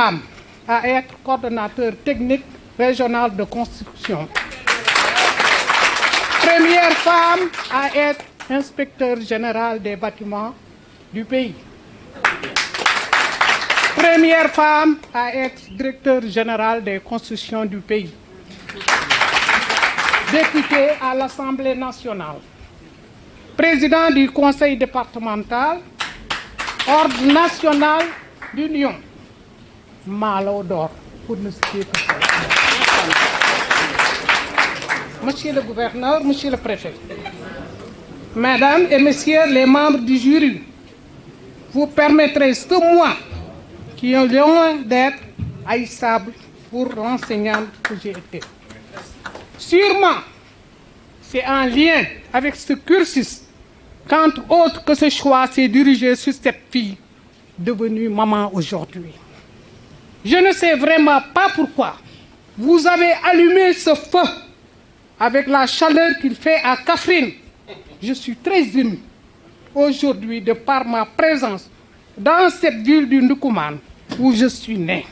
femme à être coordonnateur technique régional de construction. Première femme à être inspecteur général des bâtiments du pays. Première femme à être directeur général des constructions du pays. Députée à l'Assemblée nationale. Président du conseil départemental, ordre national d'union. Malo d'or, pour ne citer que ça. Monsieur le gouverneur, monsieur le préfet, mesdames et messieurs les membres du jury, vous permettrez ce mois qui est loin d'être haïssable pour l'enseignante que j'ai été. Sûrement, c'est en lien avec ce cursus qu'entre autres que ce choix s'est dirigé sur cette fille devenue maman aujourd'hui. Je ne sais vraiment pas pourquoi vous avez allumé ce feu avec la chaleur qu'il fait à Kaffrine. Je suis très ému aujourd'hui de par ma présence dans cette ville du Ndoukoumane où je suis né,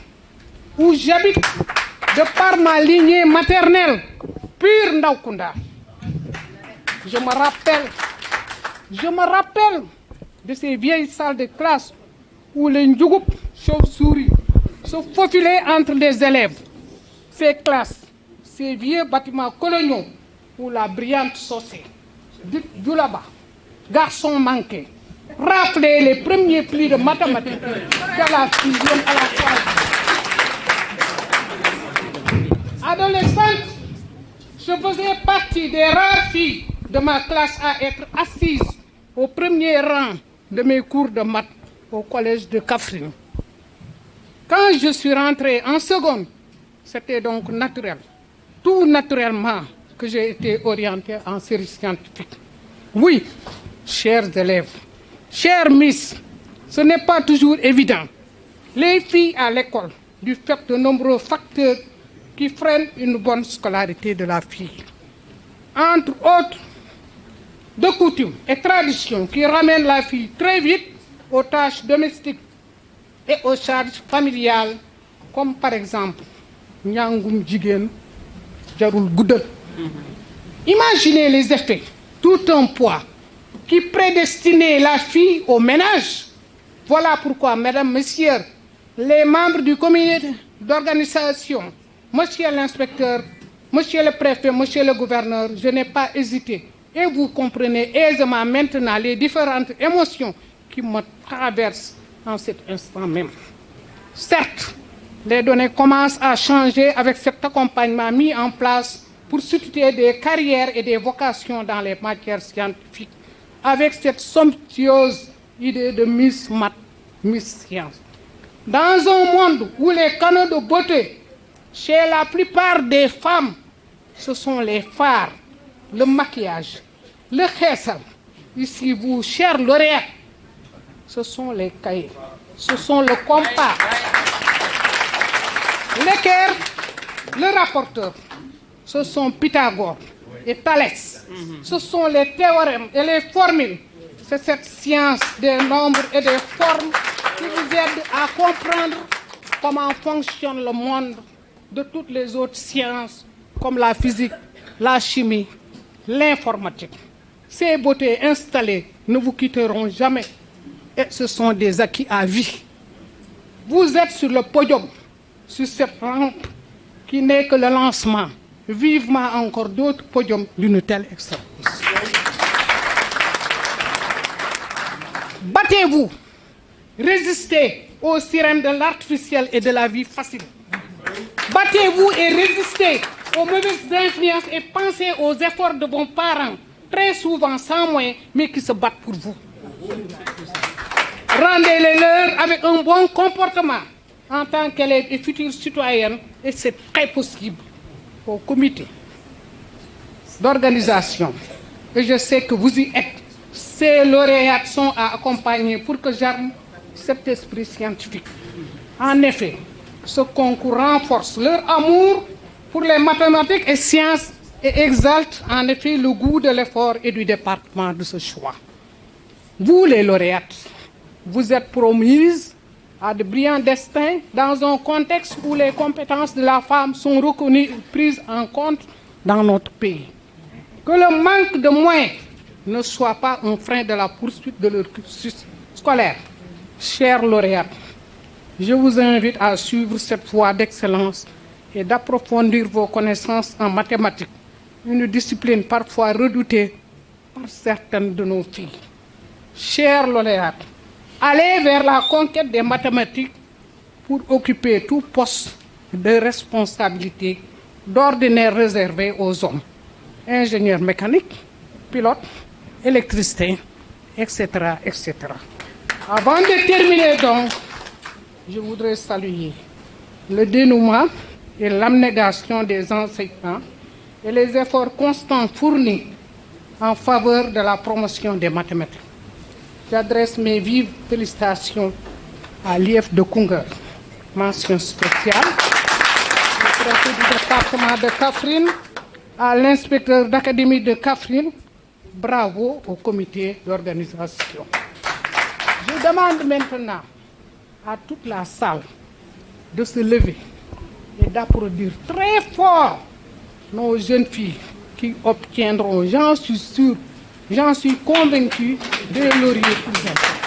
où j'habite de par ma lignée maternelle, pure Ndaokounda. Je me rappelle de ces vieilles salles de classe où les Ndjougoup, chauves-souris, se faufilaient entre les élèves. Ces classes, ces vieux bâtiments coloniaux où la brillante Sossé, Djoulaba, garçon manqué, raflaient les premiers plis de mathématiques de la sixième à la troisième. Adolescente, je faisais partie des rares filles de ma classe à être assise au premier rang de mes cours de maths au collège de Kaffrine. Quand je suis rentrée en seconde, c'était donc naturel, tout naturellement que j'ai été orientée en série scientifique. Oui, chers élèves, chers miss, ce n'est pas toujours évident. Les filles à l'école, du fait de nombreux facteurs qui freinent une bonne scolarité de la fille. Entre autres, de coutumes et traditions qui ramènent la fille très vite aux tâches domestiques et aux charges familiales, comme par exemple Nyangum Jigen, Jarul Goudel. Imaginez les effets, tout un poids qui prédestinait la fille au ménage. Voilà pourquoi, mesdames, messieurs, les membres du comité d'organisation, monsieur l'inspecteur, monsieur le préfet, monsieur le gouverneur, je n'ai pas hésité. Et vous comprenez aisément maintenant les différentes émotions qui me traversent en cet instant même. Certes, les données commencent à changer avec cet accompagnement mis en place pour susciter des carrières et des vocations dans les matières scientifiques, avec cette somptueuse idée de Miss Math, Miss Science. Dans un monde où les canaux de beauté, chez la plupart des femmes, ce sont les phares, le maquillage, le khessal. Ici, vous, chers lauréats, ce sont les cahiers, ce sont le compas, l'équerre, le rapporteur, ce sont Pythagore et Thalès, ce sont les théorèmes et les formules. C'est cette science des nombres et des formes qui vous aide à comprendre comment fonctionne le monde de toutes les autres sciences comme la physique, la chimie, l'informatique. Ces beautés installées ne vous quitteront jamais et ce sont des acquis à vie. Vous êtes sur le podium, sur cette rampe qui n'est que le lancement, vivement encore d'autres podiums d'une telle excellence. Battez-vous, résistez aux sirènes de l'artificiel et de la vie facile. Battez-vous et résistez aux mauvaises influences et pensez aux efforts de vos parents, très souvent sans moyens, mais qui se battent pour vous. Rendez-les leur avec un bon comportement en tant qu'élèves et futurs citoyennes, et c'est très possible au comité d'organisation. Et je sais que vous y êtes. Ces lauréats sont à accompagner pour que germe cet esprit scientifique. En effet, ce concours renforce leur amour pour les mathématiques et sciences et exalte en effet le goût de l'effort et du département de ce choix. Vous, les lauréates, vous êtes promises à de brillants destins dans un contexte où les compétences de la femme sont reconnues et prises en compte dans notre pays. Que le manque de moyens ne soit pas un frein de la poursuite de leur cursus scolaire. Chers lauréats, je vous invite à suivre cette voie d'excellence et d'approfondir vos connaissances en mathématiques, une discipline parfois redoutée par certaines de nos filles. Chers lauréats, allez vers la conquête des mathématiques pour occuper tout poste de responsabilité d'ordinaire réservé aux hommes. Ingénieurs mécaniques, pilotes, électricité, etc., etc. Avant de terminer donc, je voudrais saluer le dénouement et l'abnégation des enseignants et les efforts constants fournis en faveur de la promotion des mathématiques. J'adresse mes vives félicitations à l'IF de Koungheul. Mention spéciale au préfet du département de Kaffrine, à l'inspecteur d'académie de Kaffrine. Bravo au comité d'organisation. Je demande maintenant à toute la salle de se lever et d'applaudir très fort nos jeunes filles qui obtiendront, j'en suis sûr, j'en suis convaincu, des lauriers plus importants.